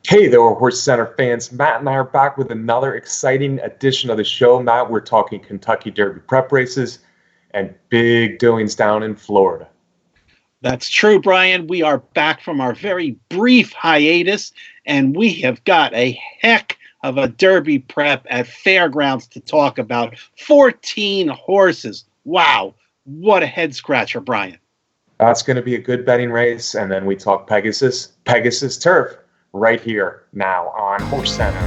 Hey there, HorseCenter fans. Matt and I are back with another exciting edition of the show. Matt, we're talking Kentucky Derby prep races and big doings down in Florida. That's true, Brian. We are back from our very brief hiatus, and we have got a heck of a Derby prep at Fairgrounds to talk about. 14 horses. Wow, what a head scratcher, Brian. That's going to be a good betting race, and then we talk Pegasus Turf right here now on HorseCenter.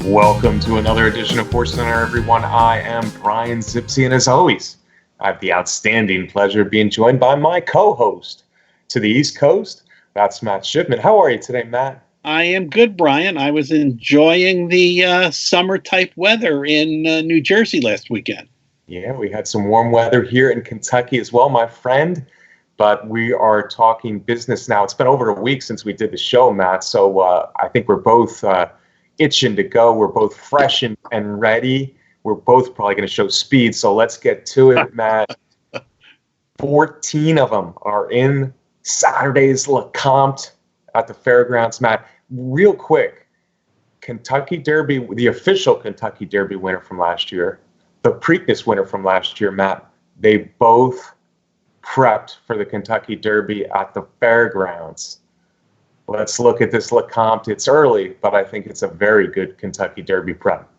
Welcome to another edition of HorseCenter, everyone. I am Brian Zipsy, and as always, I have the outstanding pleasure of being joined by my co-host to the East Coast. That's Matt Shipman. How are you today, Matt? I am good, Brian. I was enjoying the summer-type weather in New Jersey last weekend. Yeah, we had some warm weather here in Kentucky as well, my friend. But we are talking business now. It's been over a week since we did the show, Matt. So I think we're both itching to go. We're both fresh and ready. We're both probably going to show speed. So let's get to it, Matt. 14 of them are in Saturday's Lecomte at the Fairgrounds, Matt. Real quick, Kentucky Derby, the official Kentucky Derby winner from last year, the Preakness winner from last year, Matt, they both prepped for the Kentucky Derby at the Fairgrounds. Let's look at this Lecomte. It's early, but I think it's a very good Kentucky Derby prep.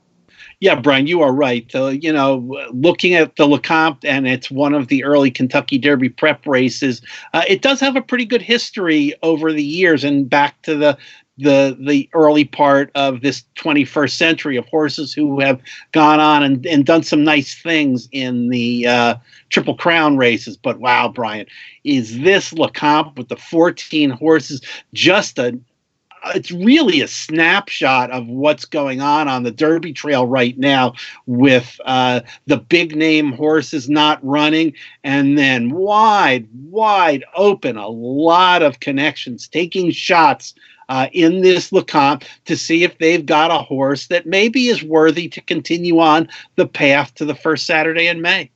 Yeah, Brian, you are right. Looking at the Lecomte, and it's one of the early Kentucky Derby prep races, it does have a pretty good history over the years and back to the early part of this 21st century of horses who have gone on and done some nice things in the Triple Crown races. But wow, Brian, is this Lecomte with the 14 horses it's really a snapshot of what's going on the Derby Trail right now with the big name horses not running, and then wide open, a lot of connections, taking shots in this Lecomte to see if they've got a horse that maybe is worthy to continue on the path to the first Saturday in May.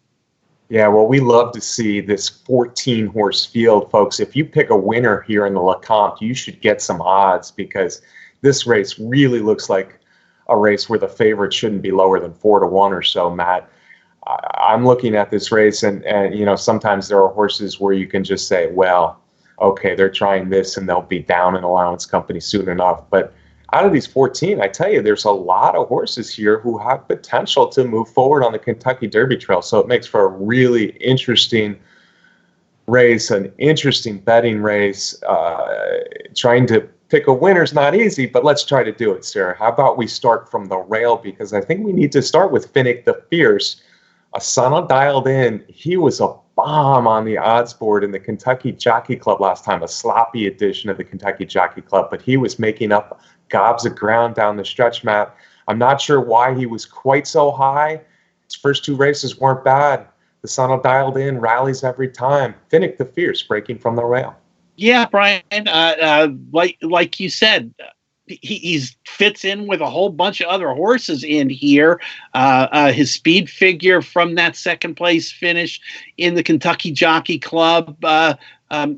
Yeah, well, we love to see this 14-horse field, folks. If you pick a winner here in the Lecomte, you should get some odds because this race really looks like a race where the favorite shouldn't be lower than 4-1 or so, Matt. I'm looking at this race, and sometimes there are horses where you can just say, well, okay, they're trying this, and they'll be down in allowance company soon enough. But out of these 14, I tell you, there's a lot of horses here who have potential to move forward on the Kentucky Derby Trail. So it makes for a really interesting race, an interesting betting race. Trying to pick a winner is not easy, but let's try to do it, Sarah. How about we start from the rail? Because I think we need to start with Finnick the Fierce. A son of Dialed In. He was a bomb on the odds board in the Kentucky Jockey Club last time, a sloppy edition of the Kentucky Jockey Club, but he was making up gobs of ground down the stretch, Matt. I'm not sure why he was quite so high. His first two races weren't bad. The son of Dialed In rallies every time. Finnick the Fierce breaking from the rail. Yeah, Brian, like you said, he fits in with a whole bunch of other horses in here. His speed figure from that second place finish in the Kentucky Jockey Club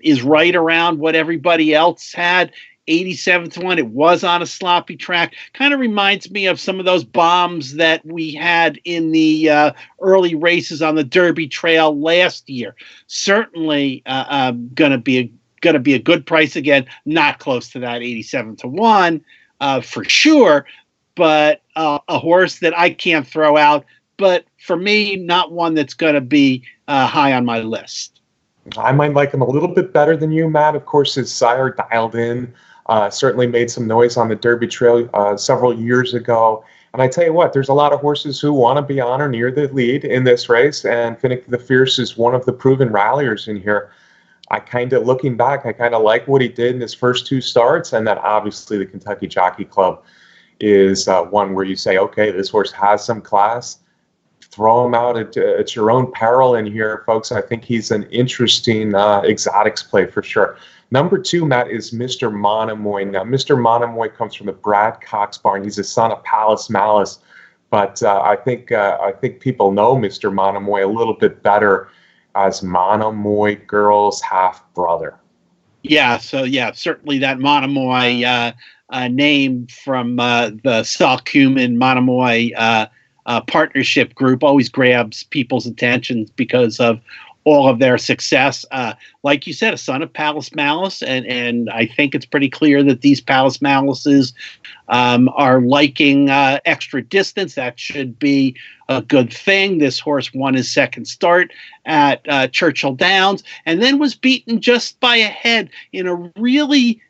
is right around what everybody else had. 87-1. It was on a sloppy track. Kind of reminds me of some of those bombs that we had in the early races on the Derby Trail last year. Certainly going to be a good price again. Not close to that 87-1 for sure, but a horse that I can't throw out. But for me, not one that's going to be high on my list. I might like him a little bit better than you, Matt. Of course, his sire Dialed In. Certainly made some noise on the Derby Trail several years ago. And I tell you what, there's a lot of horses who want to be on or near the lead in this race, and Finnick the Fierce is one of the proven ralliers in here. Looking back, I kind of like what he did in his first two starts, and then obviously the Kentucky Jockey Club is one where you say, okay, this horse has some class. Throw him out at your own peril in here, folks. I think he's an interesting exotics play for sure. Number 2, Matt, is Mr. Monomoy. Now, Mr. Monomoy comes from the Brad Cox barn. He's a son of Palace Malice, but I think people know Mr. Monomoy a little bit better as Monomoy Girl's half-brother. Yeah, so yeah, certainly that Monomoy name from the Saul Kuman Monomoy partnership group always grabs people's attention because of all of their success. Like you said, a son of Palace Malice, and I think it's pretty clear that these Palace Malices are liking extra distance. That should be a good thing. This horse won his second start at Churchill Downs and then was beaten just by a head in a really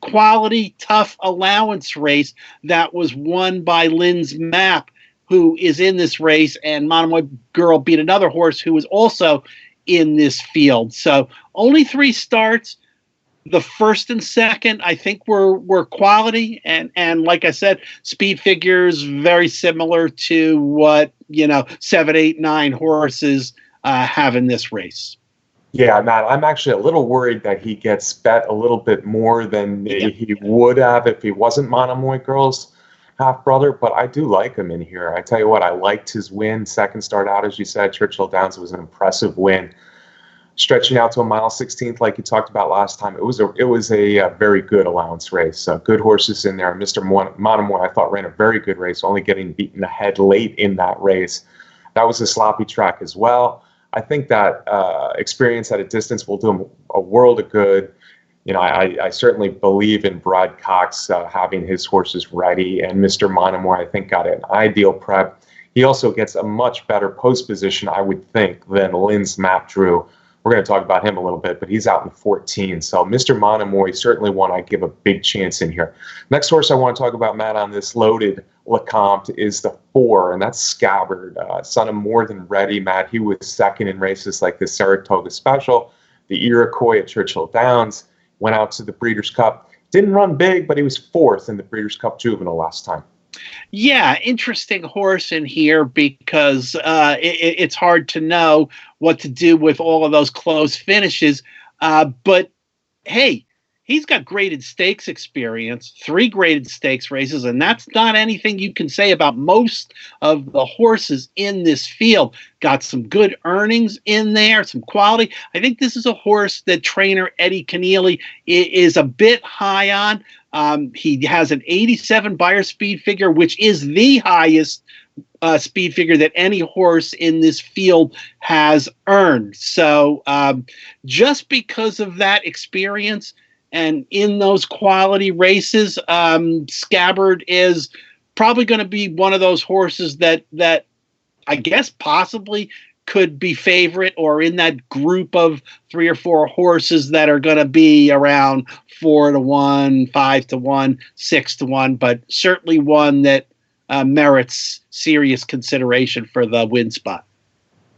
quality, tough allowance race that was won by Lynn's Map, who is in this race, and Monomoy Girl beat another horse who was also in this field. So only 3 starts. The first and second, I think, were quality, and like I said, speed figures very similar to what 7, 8, 9 horses have in this race. Yeah, Matt, I'm actually a little worried that he gets bet a little bit more than he would have if he wasn't Monomoy Girl's half-brother, but I do like him in here. I tell you what, I liked his win. Second start out, as you said, Churchill Downs was an impressive win. Stretching out to a mile 16th, like you talked about last time, it was a very good allowance race. Good horses in there. Mr. Monomoy, I thought, ran a very good race, only getting beaten ahead late in that race. That was a sloppy track as well. I think that experience at a distance will do him a world of good. I certainly believe in Brad Cox having his horses ready, and Mr. Monomoy, I think, got an ideal prep. He also gets a much better post position, I would think, than Lynn's Map drew. We're going to talk about him a little bit, but he's out in 14. So Mr. Monomoy, certainly one I give a big chance in here. Next horse I want to talk about, Matt, on this loaded Lecomte is the 4, and that's Scabbard, son of More Than Ready. Matt, he was second in races like the Saratoga Special, the Iroquois at Churchill Downs, went out to the Breeders' Cup. Didn't run big, but he was 4th in the Breeders' Cup Juvenile last time. Yeah, interesting horse in here because it's hard to know what to do with all of those close finishes. But hey, he's got graded stakes experience, 3 graded stakes races, and that's not anything you can say about most of the horses in this field. Got some good earnings in there, some quality. I think this is a horse that trainer Eddie Keneally is a bit high on. He has an 87 Beyer speed figure, which is the highest speed figure that any horse in this field has earned. So just because of that experience and in those quality races, Scabbard is probably going to be one of those horses that I guess possibly could be favorite or in that group of 3 or 4 horses that are going to be around 4-1, 5-1, 6-1, but certainly one that merits serious consideration for the win spot.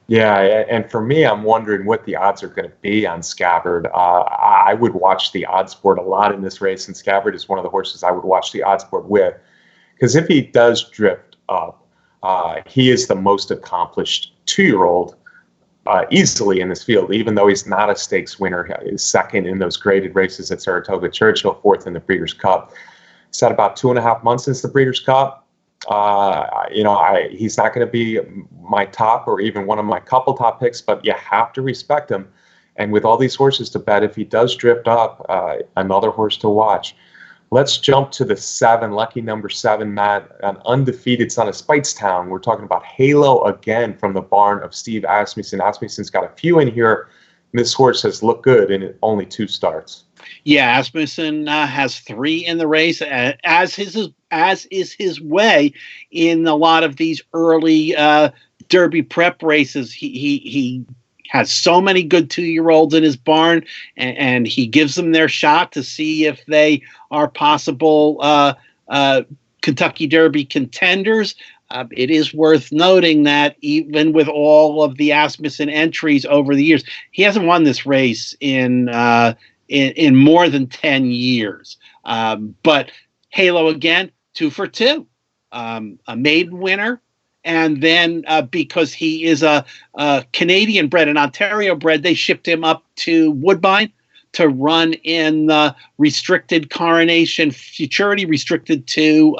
Yeah, and for me, I'm wondering what the odds are going to be on Scabbard. I would watch the odds board a lot in this race, and Scabbard is one of the horses I would watch the odds board with, because if he does drift up, he is the most accomplished 2-year-old easily in this field, even though he's not a stakes winner. He's second in those graded races at Saratoga Churchill, 4th in the Breeders' Cup. He's had about 2.5 months since the Breeders' Cup. He's not going to be my top or even one of my couple top picks, but you have to respect him. And with all these horses to bet, if he does drift up, another horse to watch. Let's jump to the 7, lucky number 7, Matt, an undefeated son of Speightstown. We're talking about Halo again from the barn of Steve Asmussen. Asmussen's got a few in here. This horse has looked good in only 2 starts. Yeah, Asmussen has 3 in the race, as is his way in a lot of these early Derby prep races. He has so many good 2-year-olds in his barn, and he gives them their shot to see if they are possible Kentucky Derby contenders. It is worth noting that even with all of the Asmussen entries over the years, he hasn't won this race in more than 10 years. But Halo again, 2 for 2, a maiden winner. And then because he is a Canadian bred, an Ontario bred, they shipped him up to Woodbine to run in the restricted Coronation Futurity, restricted to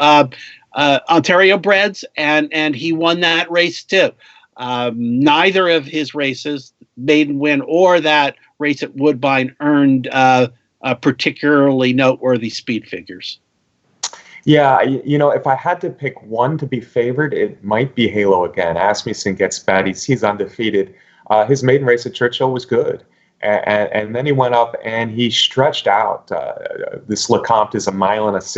Ontario breds, and he won that race too. Neither of his races, maiden win or that race at Woodbine, earned particularly noteworthy speed figures. Yeah, if I had to pick one to be favored, it might be Halo again. Asmussen gets bad. He's undefeated. His maiden race at Churchill was good. And then he went up and he stretched out. This Lecomte is 1.1 miles.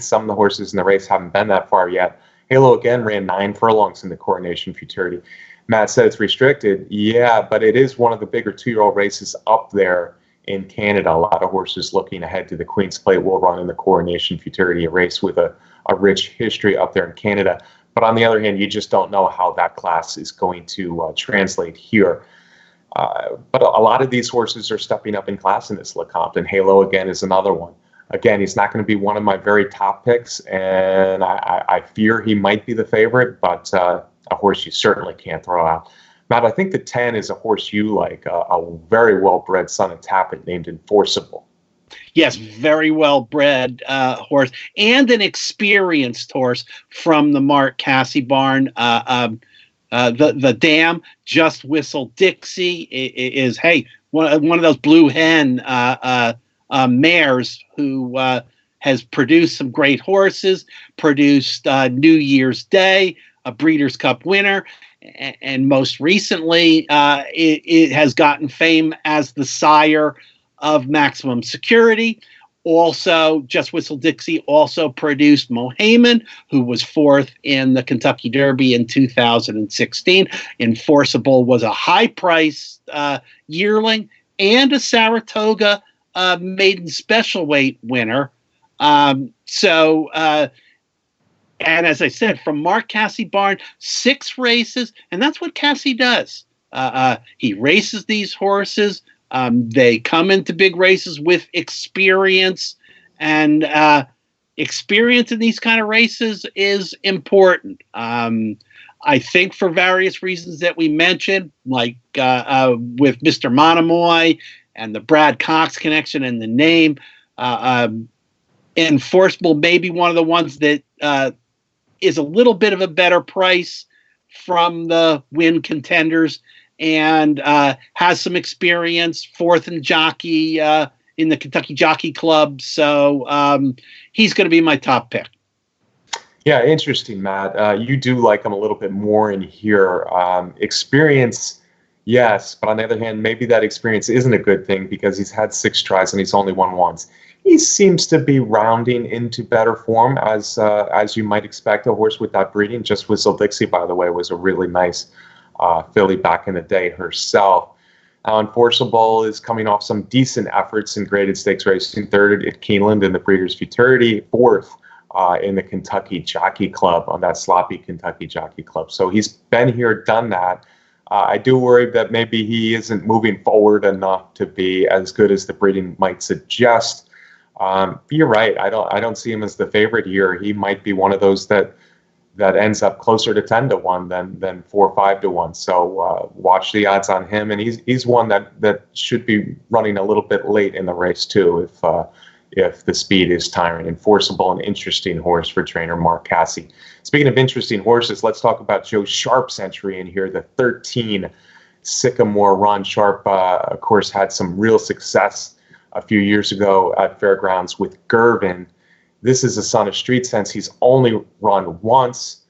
Some of the horses in the race haven't been that far yet. Halo again ran 9 furlongs in the Coronation Futurity. Matt said it's restricted. Yeah, but it is one of the bigger 2-year-old races up there in Canada. A lot of horses looking ahead to the Queen's Plate will run in the Coronation Futurity, a race with a rich history up there in Canada. But on the other hand, you just don't know how that class is going to translate here. But a lot of these horses are stepping up in class in this Lecomte, and Halo again is another one. Again, he's not going to be one of my very top picks, and I fear he might be the favorite, but a horse you certainly can't throw out. Matt, I think the 10 is a horse you like, a very well-bred son of Tappet named Enforceable. Yes, very well-bred horse, and an experienced horse from the Mark Casse barn. The dam, Just Whistle Dixie, is one of those blue hen mares who has produced some great horses, produced New Year's Day, a Breeders' Cup winner, and most recently it has gotten fame as the sire of Maximum Security. Also, Just Whistle Dixie also produced Mohaymen, who was 4th in the Kentucky Derby in 2016. Enforceable was a high-priced yearling and a Saratoga maiden special weight winner. And as I said, from Mark Casse barn, 6 races, and that's what Casse does. He races these horses. They come into big races with experience, and experience in these kind of races is important. I think for various reasons that we mentioned, like with Mr. Monomoy and the Brad Cox connection and the name, Enforceable may be one of the ones that is a little bit of a better price from the win contenders, and has some experience, 4th in jockey in the Kentucky Jockey Club. So he's going to be my top pick. Yeah, interesting, Matt. You do like him a little bit more in here. Experience, yes, but on the other hand, maybe that experience isn't a good thing because he's had 6 tries and he's only won once. He seems to be rounding into better form, as you might expect a horse with that breeding. Just Whistle Dixie, by the way, was a really nice filly back in the day herself. Enforceable is coming off some decent efforts in graded stakes racing, 3rd at Keeneland in the Breeders' Futurity, 4th in the Kentucky Jockey Club, on that sloppy Kentucky Jockey Club. So he's been here, done that. I do worry that maybe he isn't moving forward enough to be as good as the breeding might suggest. You're right. I don't see him as the favorite here. He might be one of those that ends up closer to 10-1 than 4 or 5-1. So watch the odds on him, and he's one that should be running a little bit late in the race too, if the speed is tiring. Enforceable, an interesting horse for trainer Mark Casse. Speaking of interesting horses, let's talk about Joe Sharp's entry in here, the 13 Sycamore Run. Sharp, of course, had some real success a few years ago at Fairgrounds with Gervin. This is a son of Street Sense. He's only run once.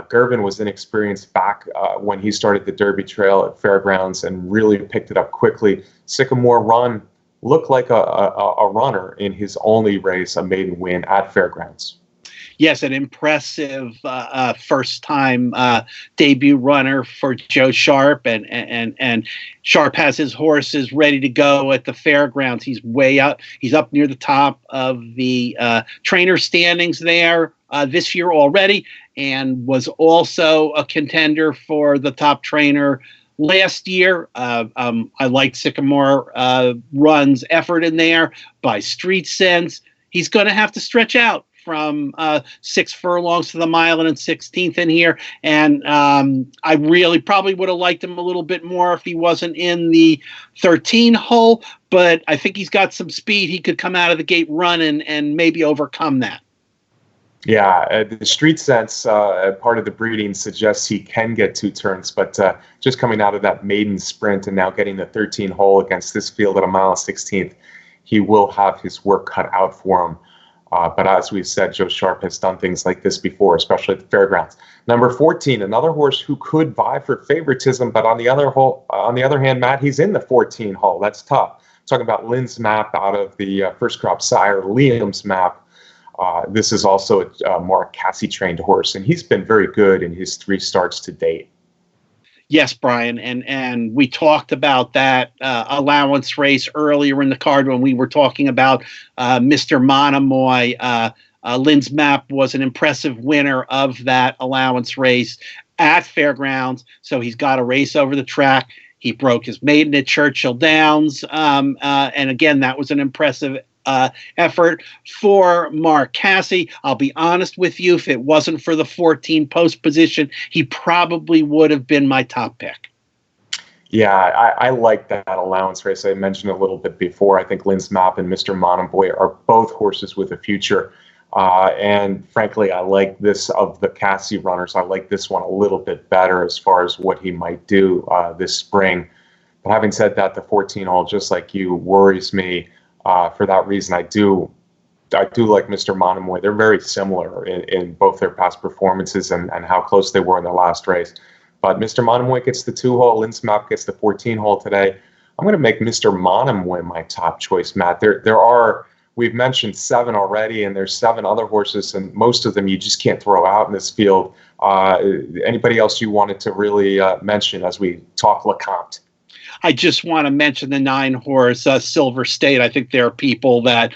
Gervin was inexperienced back when he started the Derby Trail at Fairgrounds and really picked it up quickly. Sycamore Run looked like a runner in his only race, a maiden win at Fairgrounds. Yes, an impressive first-time debut runner for Joe Sharp, and Sharp has his horses ready to go at the Fairgrounds. He's way up. He's up near the top of the trainer standings there this year already, and was also a contender for the top trainer last year. I liked Sycamore Run's effort in there by Street Sense. He's going to have to stretch out from 6 furlongs to the 1.16 in here. And I really probably would have liked him a little bit more if he wasn't in the 13 hole, but I think he's got some speed. He could come out of the gate running and maybe overcome that. Yeah, the street sense part of the breeding suggests he can get 2 turns, but just coming out of that maiden sprint and now getting the 13 hole against this field at a mile and 16th, he will have his work cut out for him. But as we've said, Joe Sharp has done things like this before, especially at the fairgrounds. Number 14, another horse who could vie for favoritism, but on the other hand, Matt, he's in the 14 hole. That's tough. Talking about Lynn's Map out of the first crop sire, Liam's Map. This is also a Mark Cassie trained horse, and he's been very good in his 3 starts to date. Yes, Brian, and we talked about that allowance race earlier in the card when we were talking about Mr. Monomoy. Lynn's Map was an impressive winner of that allowance race at Fairgrounds, so he's got a race over the track. He broke his maiden at Churchill Downs, and again, that was an impressive effort for Mark Cassie. I'll be honest with you, if it wasn't for the 14 post position, he probably would have been my top pick. Yeah, I like that allowance race. I mentioned a little bit before. I think Lynn's Map and Mr. Monomoy are both horses with a future. And frankly, I like this of the Cassie runners. I like this one a little bit better as far as what he might do this spring. But having said that, the 14 hole, just like you, worries me. For that reason, I do like Mr. Monomoy. They're very similar in both their past performances and how close they were in the last race. But Mr. Monomoy gets the 2 hole. Lynn's Map gets the 14 hole today. I'm going to make Mr. Monomoy my top choice, Matt. There are, we've mentioned 7 already, and there's 7 other horses, and most of them you just can't throw out in this field. Anybody else you wanted to really mention as we talk Lecomte? I just want to mention the 9-horse Silver State. I think there are people that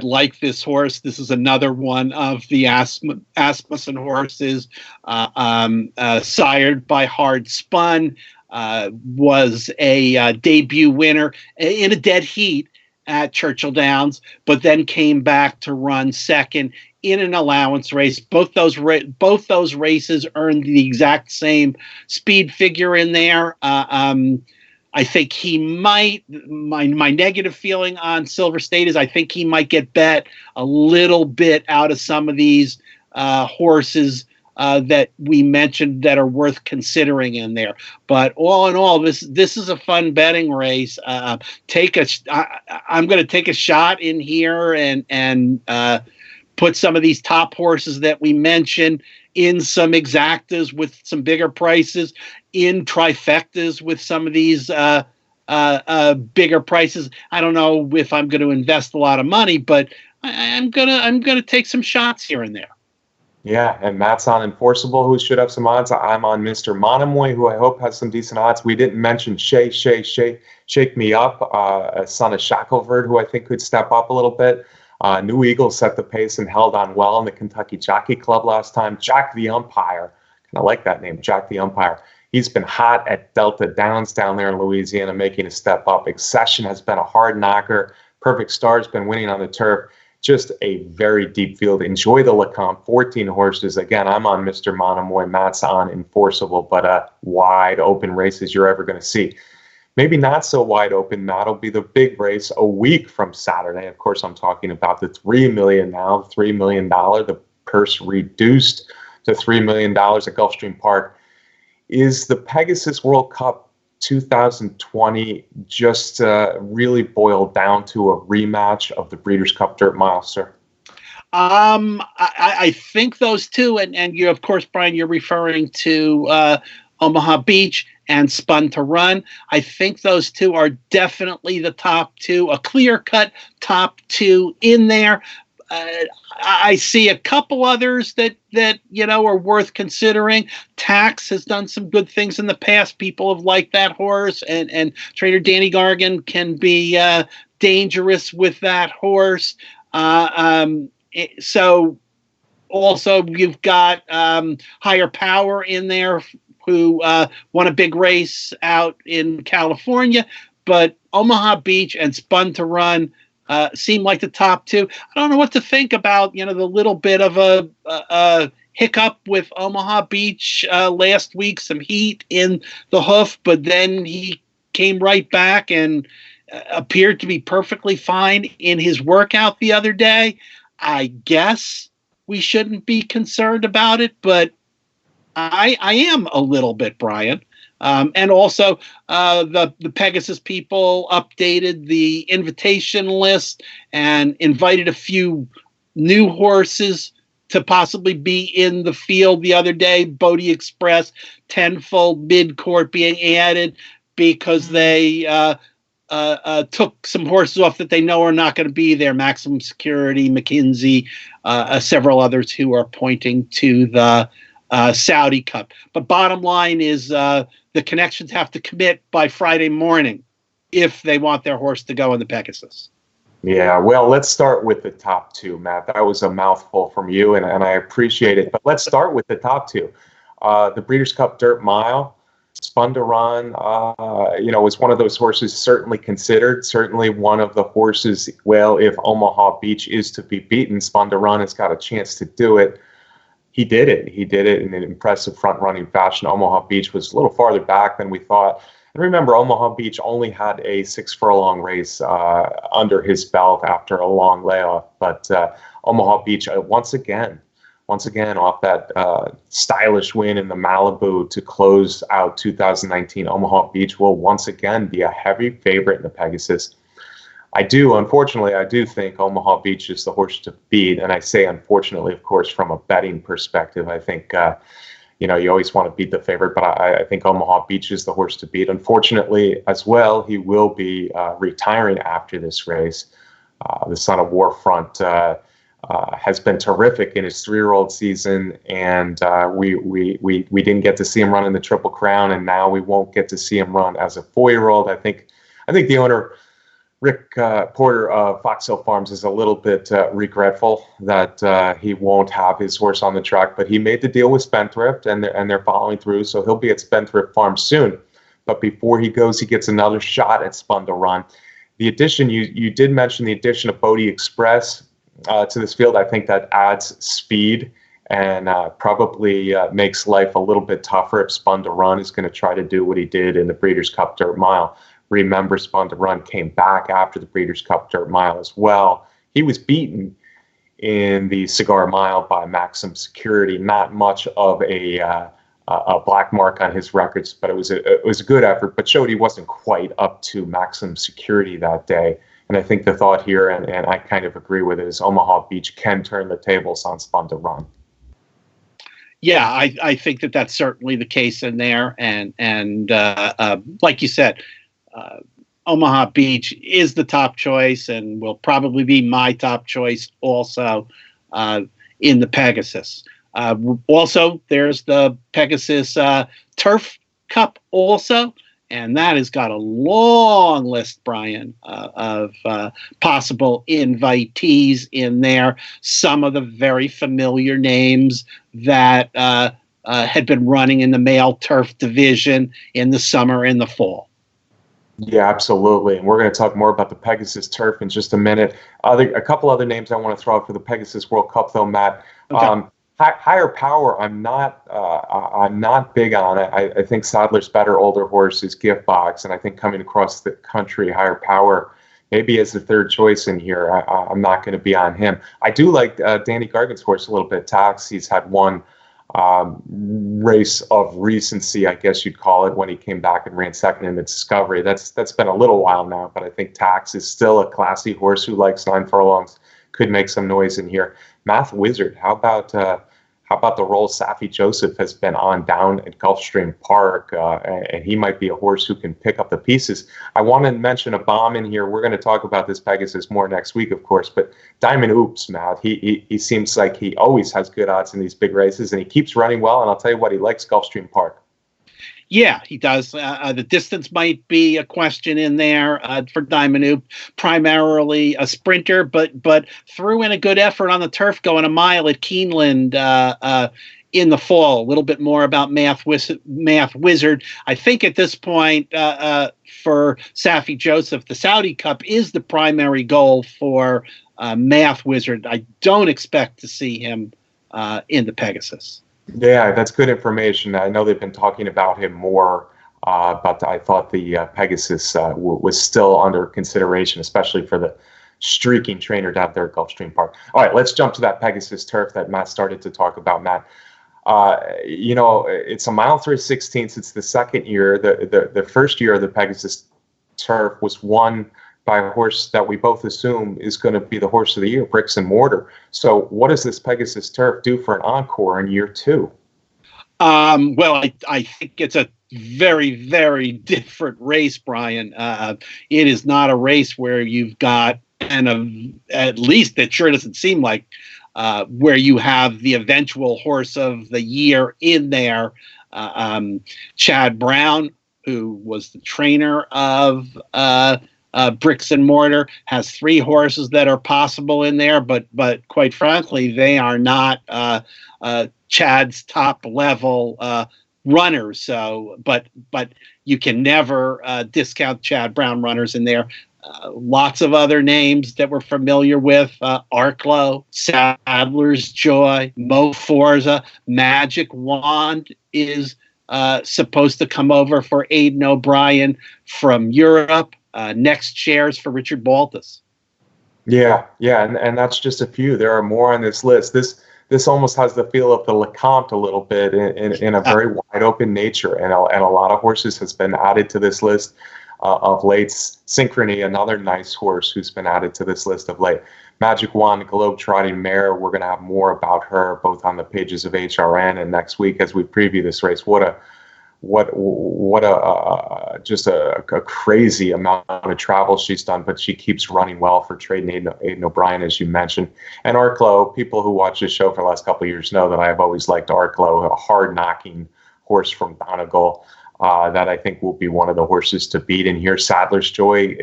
like this horse. This is another one of the Asmussen horses, sired by Hard Spun, was a debut winner in a dead heat at Churchill Downs, but then came back to run second in an allowance race. Both those races earned the exact same speed figure in there. I think he might, my negative feeling on Silver State is I think he might get bet a little bit out of some of these horses that we mentioned that are worth considering in there. But all in all, this is a fun betting race. I'm going to take a shot in here and put some of these top horses that we mentioned in some exactas with some bigger prices, in trifectas with some of these bigger prices. I don't know if I'm going to invest a lot of money, but I'm gonna take some shots here and there. Yeah, and Matt's on Enforceable, who should have some odds. I'm on Mr. Monomoy, who I hope has some decent odds. We didn't mention Shake Me Up, a son of Shackelford, who I think could step up a little bit. New Eagle set the pace and held on well in the Kentucky Jockey Club last time. Jack the Umpire, kind of like that name, Jack the Umpire. He's been hot at Delta Downs down there in Louisiana, making a step up. Accession has been a hard knocker. Perfect Star's been winning on the turf. Just a very deep field. Enjoy the Lecomte, 14 horses. Again, I'm on Mr. Monomoy. Matt's on Enforceable, but wide open races you're ever going to see. Maybe not so wide open. That'll be the big race a week from Saturday. Of course, I'm talking about the $3 million now, $3 million. The purse reduced to $3 million at Gulfstream Park. Is the Pegasus World Cup 2020 just really boiled down to a rematch of the Breeders' Cup Dirt Mile, sir? I think those two, and you, of course, Brian, you're referring to Omaha Beach and Spun to Run. I think those two are definitely the top two, a clear-cut top two in there. I see a couple others that are worth considering. Tax has done some good things in the past. People have liked that horse, and trainer Danny Gargan can be dangerous with that horse. So also you've got Higher Power in there, who won a big race out in California, but Omaha Beach and Spun to Run seem like the top two. I don't know what to think about, the little bit of a hiccup with Omaha Beach last week, some heat in the hoof, but then he came right back and appeared to be perfectly fine in his workout the other day. I guess we shouldn't be concerned about it, but I am a little bit, Brian. And also, the Pegasus people updated the invitation list and invited a few new horses to possibly be in the field the other day. Bodie Express, tenfold mid-court being added because they took some horses off that they know are not going to be there. Maximum Security, McKinsey, several others who are pointing to the Saudi Cup. But bottom line is the connections have to commit by Friday morning if they want their horse to go in the Pegasus. Yeah, well, let's start with the top two, Matt. That was a mouthful from you, and I appreciate it. But let's start with the top two. The Breeders' Cup Dirt Mile, Spun to Run, was one of those horses certainly considered, certainly one of the horses, well, if Omaha Beach is to be beaten, Spun to Run has got a chance to do it. He did it. He did it in an impressive front-running fashion. Omaha Beach was a little farther back than we thought. And remember, Omaha Beach only had a 6-furlong race under his belt after a long layoff. But Omaha Beach, once again, off that stylish win in the Malibu to close out 2019, Omaha Beach will once again be a heavy favorite in the Pegasus. Unfortunately, I do think Omaha Beach is the horse to beat. And I say unfortunately, of course, from a betting perspective. I think, you always want to beat the favorite, but I think Omaha Beach is the horse to beat. Unfortunately, as well, he will be retiring after this race. The son of Warfront has been terrific in his 3-year-old season, and we didn't get to see him run in the Triple Crown, and now we won't get to see him run as a 4-year-old. I think the owner, Rick Porter of Fox Hill Farms, is a little bit regretful that he won't have his horse on the track, but he made the deal with Spendthrift, and they're following through, so he'll be at Spendthrift Farm soon. But before he goes, he gets another shot at Spun to Run. The addition, you did mention the addition of Bodie Express to this field. I think that adds speed and probably makes life a little bit tougher if Spun to Run is going to try to do what he did in the Breeders' Cup Dirt Mile. Remember, Spun to Run came back after the Breeders' Cup Dirt Mile as well. He was beaten in the Cigar Mile by Maximum Security. Not much of a black mark on his records, but it was a good effort, but showed he wasn't quite up to Maximum Security that day. And I think the thought here, and I kind of agree with it, is Omaha Beach can turn the tables on Spun to Run. Yeah, I think that's certainly the case in there. And like you said, Omaha Beach is the top choice and will probably be my top choice also in the Pegasus. Also, there's the Pegasus Turf Cup also, and that has got a long list, Brian, of possible invitees in there. Some of the very familiar names that had been running in the male turf division in the summer and the fall. Yeah, absolutely. And we're going to talk more about the Pegasus Turf in just a minute. A couple other names I want to throw out for the Pegasus World Cup, though, Matt. Okay. Higher Power, I'm not big on it. I think Sadler's better older horse is Gift Box, and I think coming across the country, Higher Power maybe as the third choice in here. I'm not going to be on him. I do like Danny Gargan's horse a little bit. Tax, he's had one race of recency, I guess you'd call it, when he came back and ran second in the Discovery. That's been a little while now, but I think Tax is still a classy horse who likes 9 furlongs, could make some noise in here. Math Wizard, how about the role Safi Joseph has been on down at Gulfstream Park, and he might be a horse who can pick up the pieces. I want to mention a bomb in here. We're going to talk about this Pegasus more next week, of course, but Diamond Oops, Matt, he seems like he always has good odds in these big races, and he keeps running well, and I'll tell you what, he likes Gulfstream Park. Yeah, he does. The distance might be a question in there for Diamond Oop. Primarily a sprinter, but threw in a good effort on the turf going a mile at Keeneland in the fall. A little bit more about Math Wizard. I think at this point for Safi Joseph, the Saudi Cup is the primary goal for Math Wizard. I don't expect to see him in the Pegasus. Yeah, that's good information. I know they've been talking about him more, but I thought the Pegasus was still under consideration, especially for streaking trainer down there at Gulfstream Park. All right, let's jump to that Pegasus Turf that Matt started to talk about, Matt. It's a mile 3/16. It's the second year. The first year of the Pegasus Turf was won by a horse that we both assume is going to be the horse of the year, Bricks and Mortar. So what does this Pegasus Turf do for an encore in year 2? Well, I think it's a very, very different race, Brian. It is not a race where you've got, and at least it sure doesn't seem like, where you have the eventual horse of the year in there. Chad Brown, who was the trainer of Bricks and Mortar, has 3 horses that are possible in there, but quite frankly, they are not Chad's top level runners. So, but you can never discount Chad Brown runners in there. Lots of other names that we're familiar with: Arklow, Sadler's Joy, Mo Forza, Magic Wand is supposed to come over for Aidan O'Brien from Europe. Next shares for Richard Baltus. Yeah, and that's just a few. There are more on this list. This almost has the feel of the Lecomte a little bit in a very wide open nature, and a lot of horses has been added to this list of late. Synchrony, another nice horse who's been added to this list of late. Magic Wand, Globe-Trotting Mare. We're going to have more about her both on the pages of HRN and next week as we preview this race. What a crazy amount of travel she's done, but she keeps running well for trading Aidan O'Brien, as you mentioned. And Arklow, people who watch this show for the last couple of years know that I have always liked Arklow, a hard-knocking horse from Donegal that I think will be one of the horses to beat. And here, Sadler's Joy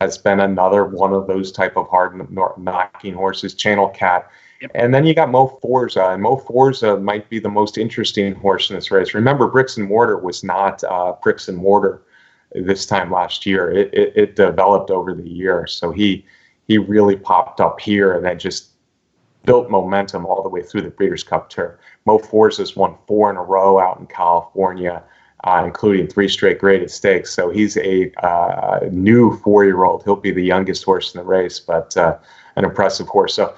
has been another one of those type of hard-knocking horses. Channel Cat. Yep. And then you got Mo Forza, and Mo Forza might be the most interesting horse in this race. Remember, Bricks and Mortar was not Bricks and Mortar this time last year. It developed over the year, so he really popped up here and then just built momentum all the way through the Breeders' Cup Turf. Mo Forza's won 4 in a row out in California, including 3 straight graded stakes. So he's a new 4-year-old. He'll be the youngest horse in the race, but an impressive horse. So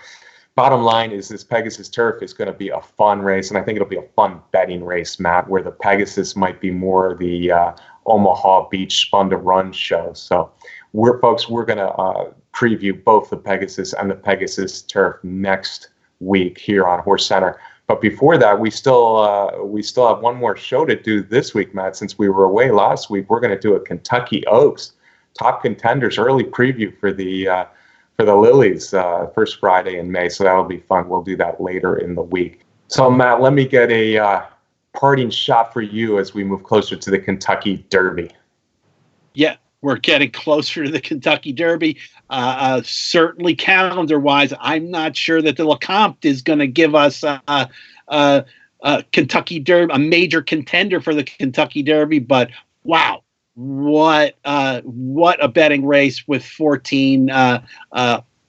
bottom line is this Pegasus Turf is going to be a fun race, and I think it'll be a fun betting race, Matt, where the Pegasus might be more the Omaha Beach Spun to Run show. So we're going to preview both the Pegasus and the Pegasus Turf next week here on HorseCenter. But before that, we still have one more show to do this week, Matt. Since we were away last week, we're going to do a Kentucky Oaks Top Contenders early preview for the Lilies first Friday in May. So that'll be fun. We'll do that later in the week. So Matt, let me get a parting shot for you as we move closer to the Kentucky Derby. Yeah, we're getting closer to the Kentucky Derby. Certainly calendar-wise, I'm not sure that the Lecomte is going to give us Kentucky Derby, a major contender for the Kentucky Derby. But wow, what a betting race with 14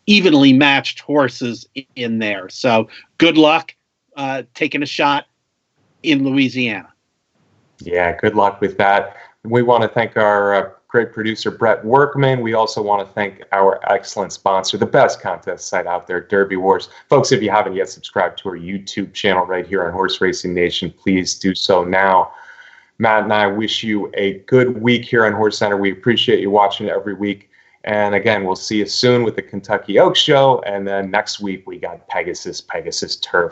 evenly matched horses in there. So good luck taking a shot in Louisiana. Yeah, good luck with that. We want to thank our great producer, Brett Workman. We also want to thank our excellent sponsor, the best contest site out there, Derby Wars. Folks, if you haven't yet subscribed to our YouTube channel right here on Horse Racing Nation, please do so now. Matt and I wish you a good week here on HorseCenter. We appreciate you watching every week. And again, we'll see you soon with the Kentucky Oaks show. And then next week, we got Pegasus Turf.